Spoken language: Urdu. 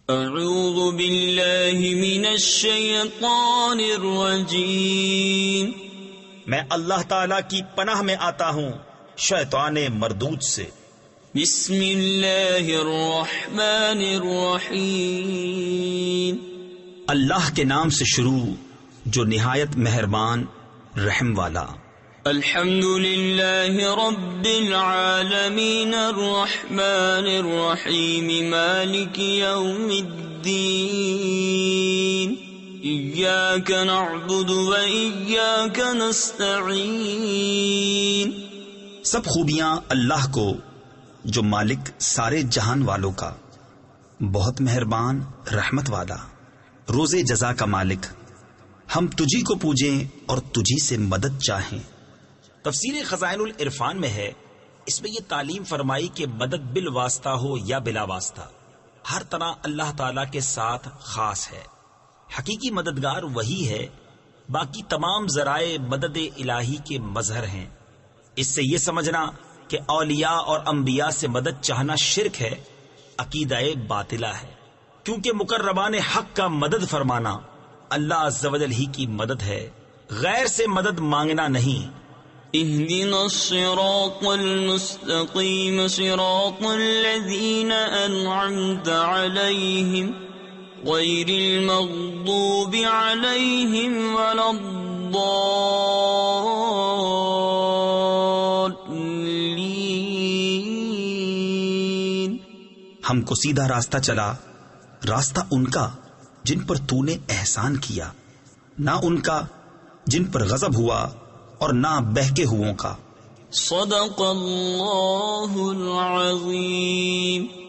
اعوذ باللہ من الشیطان الرجیم، میں اللہ تعالی کی پناہ میں آتا ہوں شیطان مردود سے۔ بسم اللہ الرحمن الرحیم، اللہ کے نام سے شروع جو نہایت مہربان رحم والا۔ الحمد للہ رب العالمین الرحمن الرحیم مالک یوم الدین، ایاک نعبد و ایاک نستعین۔ سب خوبیاں اللہ کو جو مالک سارے جہان والوں کا، بہت مہربان رحمت والا، روز جزا کا مالک، ہم تجھی کو پوجیں اور تجھی سے مدد چاہیں۔ تفسیر خزائن العرفان میں ہے، اس میں یہ تعلیم فرمائی کہ مدد بالواسطہ ہو یا بلا واسطہ، ہر طرح اللہ تعالی کے ساتھ خاص ہے۔ حقیقی مددگار وہی ہے، باقی تمام ذرائع مدد الہی کے مظہر ہیں۔ اس سے یہ سمجھنا کہ اولیاء اور انبیاء سے مدد چاہنا شرک ہے، عقیدہ باطلہ ہے، کیونکہ مقربان حق کا مدد فرمانا اللہ عز و جل ہی کی مدد ہے، غیر سے مدد مانگنا نہیں۔ اهدنا الصراط المستقيم صراط الذين أنعمت عليهم غير المغضوب عليهم ولا الضالين۔ ہم کو سیدھا راستہ چلا، راستہ ان کا جن پر تو نے احسان کیا، نہ ان کا جن پر غضب ہوا اور نہ بہکے ہووں کا۔ صدق اللہ العظیم۔